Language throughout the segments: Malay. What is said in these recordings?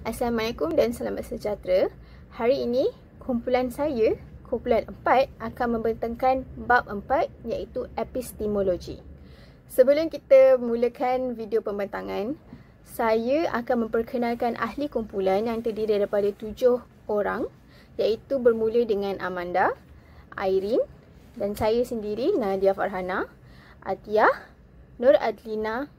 Assalamualaikum dan selamat sejahtera. Hari ini kumpulan 4 akan membentangkan bab 4 iaitu epistemologi. Sebelum kita mulakan video pembentangan, saya akan memperkenalkan ahli kumpulan yang terdiri daripada 7 orang iaitu bermula dengan Amanda, Irene dan saya sendiri Nadia Farhana, Atiyah, Nur Adlina,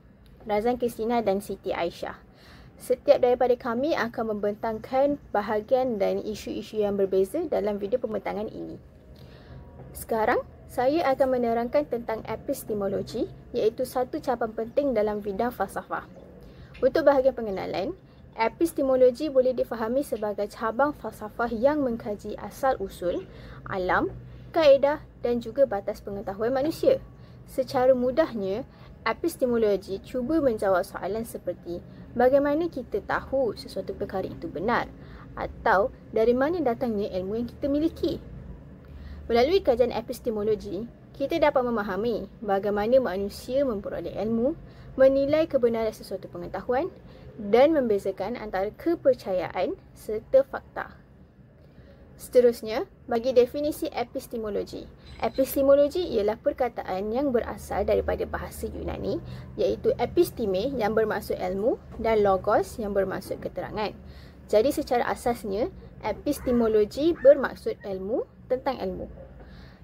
Razan Kristina dan Siti Aisyah. Setiap daripada kami akan membentangkan bahagian dan isu-isu yang berbeza dalam video pembentangan ini. Sekarang, saya akan menerangkan tentang epistemologi iaitu satu cabang penting dalam bidang falsafah. Untuk bahagian pengenalan, epistemologi boleh difahami sebagai cabang falsafah yang mengkaji asal-usul, alam, kaedah dan juga batas pengetahuan manusia. Secara mudahnya, epistemologi cuba menjawab soalan seperti bagaimana kita tahu sesuatu perkara itu benar atau dari mana datangnya ilmu yang kita miliki. Melalui kajian epistemologi, kita dapat memahami bagaimana manusia memperoleh ilmu, menilai kebenaran sesuatu pengetahuan dan membezakan antara kepercayaan serta fakta. Seterusnya, bagi definisi epistemologi. Epistemologi ialah perkataan yang berasal daripada bahasa Yunani iaitu episteme yang bermaksud ilmu dan logos yang bermaksud keterangan. Jadi secara asasnya, epistemologi bermaksud ilmu tentang ilmu.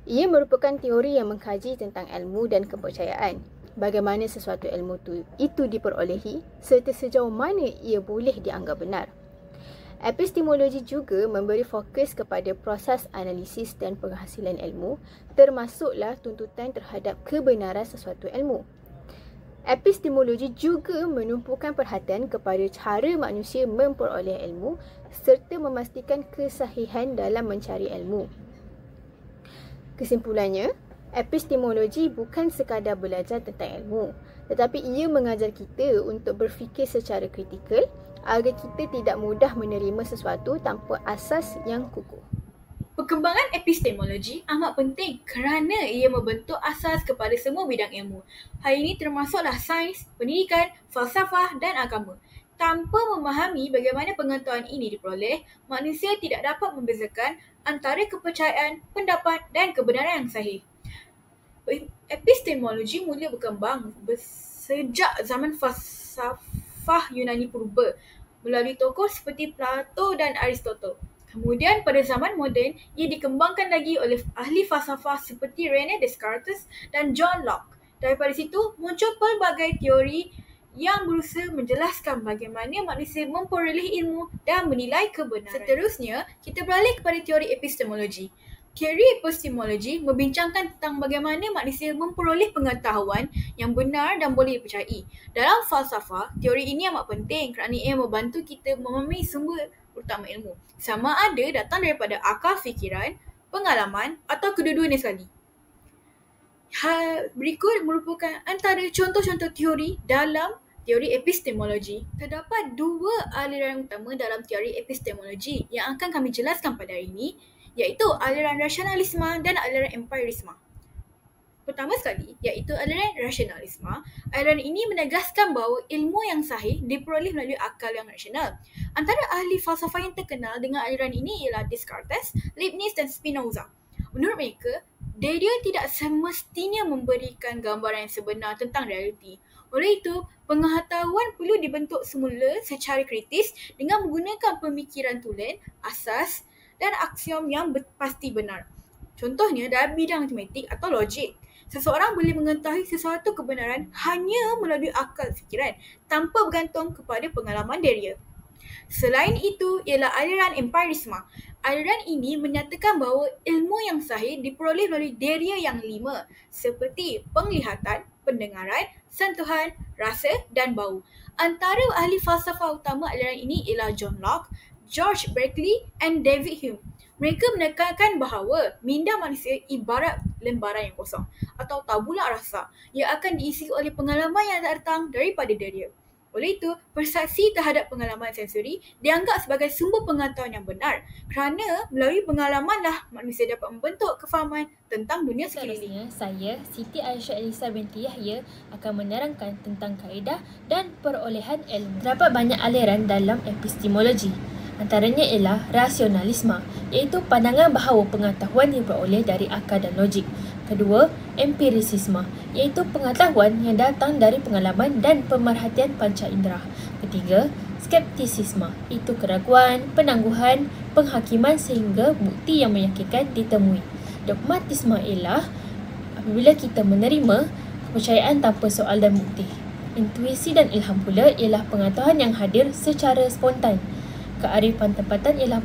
Ia merupakan teori yang mengkaji tentang ilmu dan kepercayaan. Bagaimana sesuatu ilmu itu diperolehi serta sejauh mana ia boleh dianggap benar. Epistemologi juga memberi fokus kepada proses analisis dan penghasilan ilmu, termasuklah tuntutan terhadap kebenaran sesuatu ilmu. Epistemologi juga menumpukan perhatian kepada cara manusia memperoleh ilmu serta memastikan kesahihan dalam mencari ilmu. Kesimpulannya, epistemologi bukan sekadar belajar tentang ilmu, tetapi ia mengajar kita untuk berfikir secara kritikal agar kita tidak mudah menerima sesuatu tanpa asas yang kukuh. Perkembangan epistemologi amat penting kerana ia membentuk asas kepada semua bidang ilmu. Hal ini termasuklah sains, pendidikan, falsafah dan agama. Tanpa memahami bagaimana pengetahuan ini diperoleh, manusia tidak dapat membezakan antara kepercayaan, pendapat dan kebenaran yang sahih. Epistemologi mula berkembang sejak zaman falsafah Yunani purba melalui tokoh seperti Plato dan Aristotle. Kemudian pada zaman moden, ia dikembangkan lagi oleh ahli falsafah seperti René Descartes dan John Locke. Daripada situ muncul pelbagai teori yang berusaha menjelaskan bagaimana manusia memperoleh ilmu dan menilai kebenaran. Seterusnya, kita beralih kepada teori epistemologi. Teori epistemologi membincangkan tentang bagaimana manusia memperoleh pengetahuan yang benar dan boleh dipercayai. Dalam falsafah, teori ini amat penting kerana ia membantu kita memahami sumber utama ilmu. Sama ada datang daripada akal fikiran, pengalaman atau kedua-duanya sekali. Hal berikut merupakan antara contoh-contoh teori dalam teori epistemologi. Terdapat 2 aliran utama dalam teori epistemologi yang akan kami jelaskan pada hari ini, iaitu aliran rasionalisme dan aliran empirisme. Pertama sekali, iaitu aliran rasionalisme. Aliran ini menegaskan bahawa ilmu yang sahih diperoleh melalui akal yang rasional. Antara ahli falsafah yang terkenal dengan aliran ini ialah Descartes, Leibniz dan Spinoza. Menurut mereka, dia tidak semestinya memberikan gambaran yang sebenar tentang realiti. Oleh itu, pengetahuan perlu dibentuk semula secara kritis dengan menggunakan pemikiran tulen, asas dan aksiom yang pasti benar. Contohnya dalam bidang matematik atau logik, seseorang boleh mengetahui sesuatu kebenaran hanya melalui akal fikiran tanpa bergantung kepada pengalaman dia. Selain itu ialah aliran empirisme. Aliran ini menyatakan bahawa ilmu yang sahih diperoleh melalui deria yang 5 seperti penglihatan, pendengaran, sentuhan, rasa dan bau. Antara ahli falsafah utama aliran ini ialah John Locke, George Berkeley and David Hume. Mereka menekankan bahawa minda manusia ibarat lembaran yang kosong atau tabula rasa yang akan diisi oleh pengalaman yang datang daripada diri. Oleh itu, persaksi terhadap pengalaman sensori dianggap sebagai sumber pengetahuan yang benar kerana melalui pengalamanlah manusia dapat membentuk kefahaman tentang dunia sekeliling. Seterusnya, saya, Siti Aisyah Elisa binti Yahya akan menerangkan tentang kaedah dan perolehan ilmu. Terdapat banyak aliran dalam epistemologi. Antaranya ialah rasionalisme, iaitu pandangan bahawa pengetahuan diperoleh dari akal dan logik. Kedua, empirisisme, iaitu pengetahuan yang datang dari pengalaman dan pemerhatian panca indera. Ketiga, skeptisisme, iaitu keraguan, penangguhan, penghakiman sehingga bukti yang meyakinkan ditemui. Dogmatisme ialah apabila kita menerima kepercayaan tanpa soal dan bukti. Intuisi dan ilham pula ialah pengetahuan yang hadir secara spontan. Kearifan tempatan ialah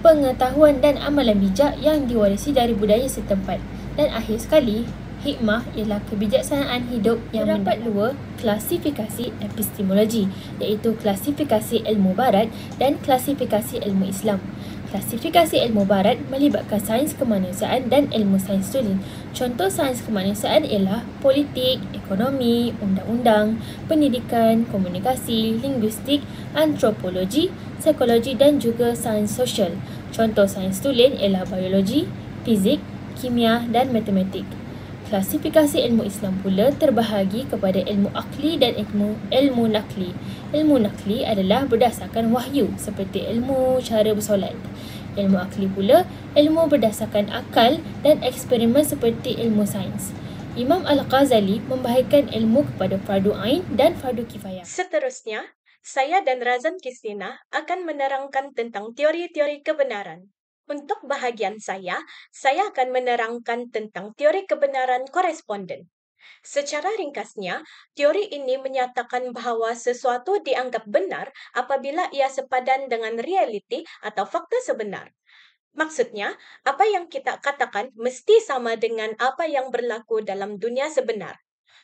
pengetahuan dan amalan bijak yang diwarisi dari budaya setempat. Dan akhir sekali, hikmah ialah kebijaksanaan hidup yang terdapat dua klasifikasi epistemologi, iaitu klasifikasi ilmu barat dan klasifikasi ilmu Islam. Klasifikasi ilmu barat melibatkan sains kemanusiaan dan ilmu sains tulen. Contoh sains kemanusiaan ialah politik, ekonomi, undang-undang, pendidikan, komunikasi, linguistik, antropologi, psikologi dan juga sains sosial. Contoh sains tulen ialah biologi, fizik, kimia dan matematik. Klasifikasi ilmu Islam pula terbahagi kepada ilmu akli dan ilmu nakli. Ilmu nakli adalah berdasarkan wahyu seperti ilmu cara bersolat. Ilmu akli pula ilmu berdasarkan akal dan eksperimen seperti ilmu sains. Imam Al-Ghazali membahagikan ilmu kepada fardu ain dan fardu kifayah. Seterusnya, saya dan Razan Kristina akan menerangkan tentang teori-teori kebenaran. Untuk bahagian saya akan menerangkan tentang teori kebenaran koresponden. Secara ringkasnya, teori ini menyatakan bahawa sesuatu dianggap benar apabila ia sepadan dengan realiti atau fakta sebenar. Maksudnya, apa yang kita katakan mesti sama dengan apa yang berlaku dalam dunia sebenar.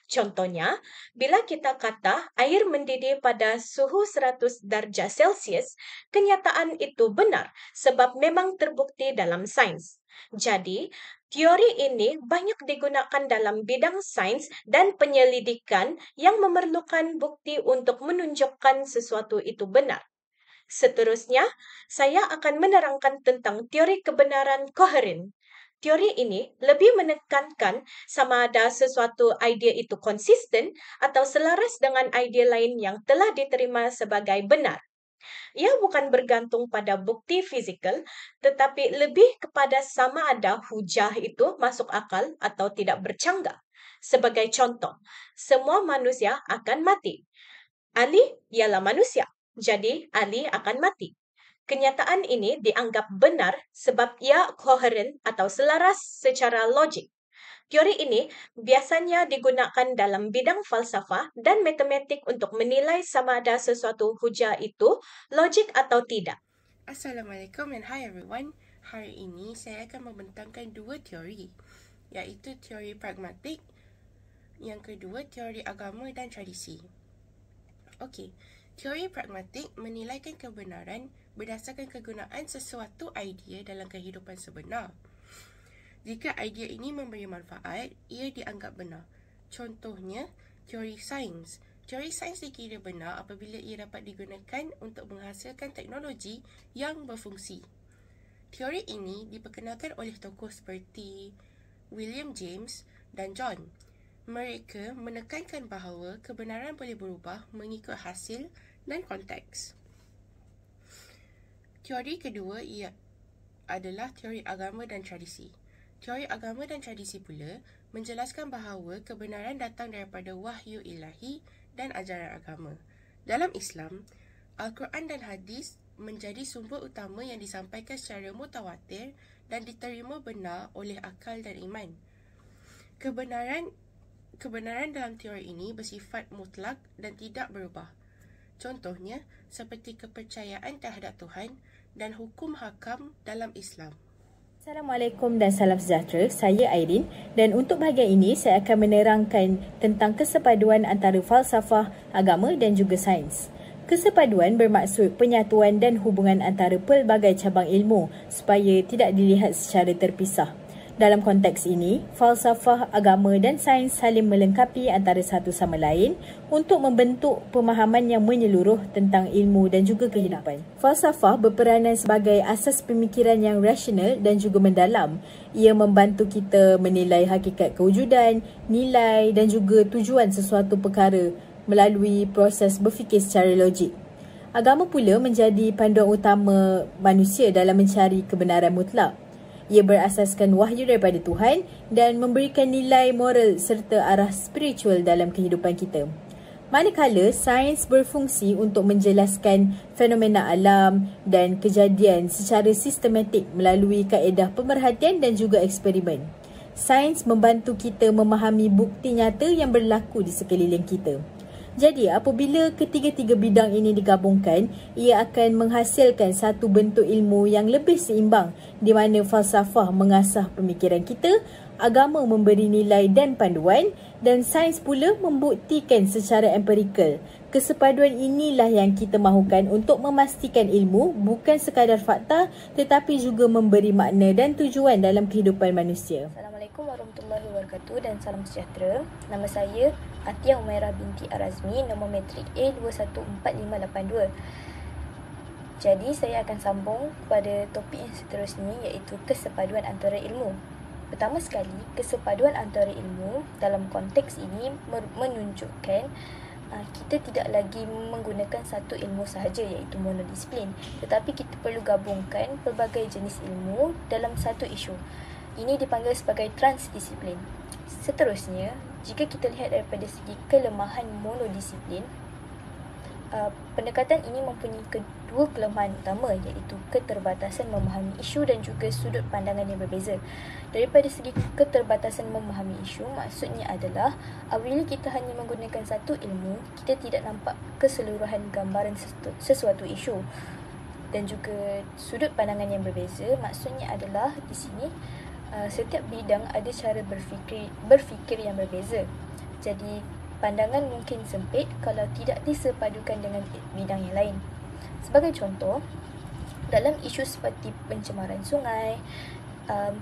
Contohnya, bila kita kata air mendidih pada suhu 100 darjah Celsius, kenyataan itu benar sebab memang terbukti dalam sains. Jadi, teori ini banyak digunakan dalam bidang sains dan penyelidikan yang memerlukan bukti untuk menunjukkan sesuatu itu benar. Seterusnya, saya akan menerangkan tentang teori kebenaran koheren. Teori ini lebih menekankan sama ada sesuatu idea itu konsisten atau selaras dengan idea lain yang telah diterima sebagai benar. Ia bukan bergantung pada bukti fizikal, tetapi lebih kepada sama ada hujah itu masuk akal atau tidak bercanggah. Sebagai contoh, semua manusia akan mati. Ali ialah manusia, jadi Ali akan mati. Kenyataan ini dianggap benar sebab ia koheren atau selaras secara logik. Teori ini biasanya digunakan dalam bidang falsafah dan matematik untuk menilai sama ada sesuatu hujah itu logik atau tidak. Assalamualaikum and hi everyone. Hari ini saya akan membentangkan dua teori, iaitu teori pragmatik, yang kedua teori agama dan tradisi. Okey, teori pragmatik menilaikan kebenaran berdasarkan kegunaan sesuatu idea dalam kehidupan sebenar. Jika idea ini memberi manfaat, ia dianggap benar. Contohnya, teori sains. Teori sains dikira benar apabila ia dapat digunakan untuk menghasilkan teknologi yang berfungsi. Teori ini diperkenalkan oleh tokoh seperti William James dan John. Mereka menekankan bahawa kebenaran boleh berubah mengikut hasil dan konteks. Teori kedua adalah teori agama dan tradisi. Teori agama dan tradisi pula menjelaskan bahawa kebenaran datang daripada wahyu ilahi dan ajaran agama. Dalam Islam, Al-Quran dan hadis menjadi sumber utama yang disampaikan secara mutawatir dan diterima benar oleh akal dan iman. Kebenaran dalam teori ini bersifat mutlak dan tidak berubah. Contohnya, seperti kepercayaan terhadap Tuhan dan hukum hakam dalam Islam. Assalamualaikum dan salam sejahtera, saya Airin dan untuk bahagian ini saya akan menerangkan tentang kesepaduan antara falsafah, agama dan juga sains. Kesepaduan bermaksud penyatuan dan hubungan antara pelbagai cabang ilmu supaya tidak dilihat secara terpisah. Dalam konteks ini, falsafah, agama dan sains saling melengkapi antara satu sama lain untuk membentuk pemahaman yang menyeluruh tentang ilmu dan juga kehidupan. Falsafah berperanan sebagai asas pemikiran yang rasional dan juga mendalam. Ia membantu kita menilai hakikat kewujudan, nilai dan juga tujuan sesuatu perkara melalui proses berfikir secara logik. Agama pula menjadi panduan utama manusia dalam mencari kebenaran mutlak. Ia berasaskan wahyu daripada Tuhan dan memberikan nilai moral serta arah spiritual dalam kehidupan kita. Manakala sains berfungsi untuk menjelaskan fenomena alam dan kejadian secara sistematik melalui kaedah pemerhatian dan juga eksperimen. Sains membantu kita memahami bukti nyata yang berlaku di sekeliling kita. Jadi, apabila ketiga-tiga bidang ini digabungkan, ia akan menghasilkan satu bentuk ilmu yang lebih seimbang di mana falsafah mengasah pemikiran kita, agama memberi nilai dan panduan dan sains pula membuktikan secara empirikal. Kesepaduan inilah yang kita mahukan untuk memastikan ilmu bukan sekadar fakta tetapi juga memberi makna dan tujuan dalam kehidupan manusia. Assalamualaikum warahmatullahi wabarakatuh dan salam sejahtera. Nama saya Atiyah Umairah binti Arazmi, nombor matrik A214582. Jadi saya akan sambung kepada topik yang seterusnya iaitu kesepaduan antara ilmu. Pertama sekali, kesepaduan antara ilmu dalam konteks ini menunjukkan kita tidak lagi menggunakan satu ilmu sahaja iaitu monodisiplin, tetapi kita perlu gabungkan pelbagai jenis ilmu dalam satu isu. Ini dipanggil sebagai transdisiplin. Seterusnya, jika kita lihat daripada segi kelemahan monodisiplin, pendekatan ini mempunyai kedua kelemahan utama iaitu keterbatasan memahami isu dan juga sudut pandangan yang berbeza. Daripada segi keterbatasan memahami isu, maksudnya adalah apabila kita hanya menggunakan satu ilmu, kita tidak nampak keseluruhan gambaran sesuatu isu. Dan juga sudut pandangan yang berbeza, maksudnya adalah di sini setiap bidang ada cara berfikir yang berbeza. Jadi pandangan mungkin sempit kalau tidak disepadukan dengan bidang yang lain. Sebagai contoh, dalam isu seperti pencemaran sungai,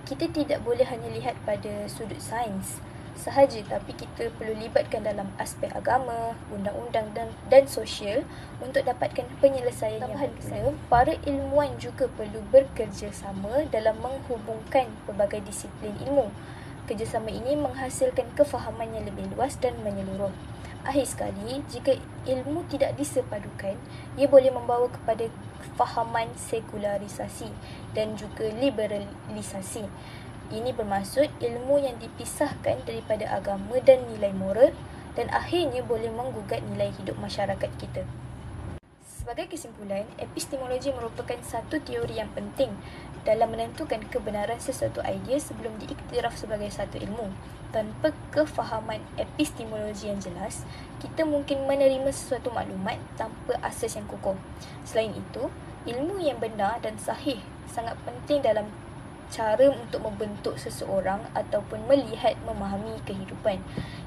kita tidak boleh hanya lihat pada sudut sains sahaja, tapi kita perlu libatkan dalam aspek agama, undang-undang dan sosial untuk dapatkan penyelesaian yang betul. Para ilmuwan juga perlu bekerjasama dalam menghubungkan pelbagai disiplin ilmu. Kerjasama ini menghasilkan kefahaman yang lebih luas dan menyeluruh. Akhir sekali, jika ilmu tidak disepadukan, ia boleh membawa kepada fahaman sekularisasi dan juga liberalisasi. Ini bermaksud ilmu yang dipisahkan daripada agama dan nilai moral dan akhirnya boleh menggugat nilai hidup masyarakat kita. Sebagai kesimpulan, epistemologi merupakan satu teori yang penting dalam menentukan kebenaran sesuatu idea sebelum diiktiraf sebagai satu ilmu. Tanpa kefahaman epistemologi yang jelas, kita mungkin menerima sesuatu maklumat tanpa asas yang kukuh. Selain itu, ilmu yang benar dan sahih sangat penting dalam cara untuk membentuk seseorang ataupun melihat memahami kehidupan.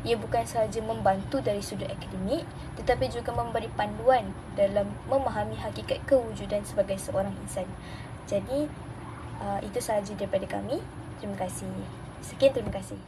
Ia bukan sahaja membantu dari sudut akademik tetapi juga memberi panduan dalam memahami hakikat kewujudan sebagai seorang insan. Jadi itu sahaja daripada kami. Terima kasih. Sekian, terima kasih.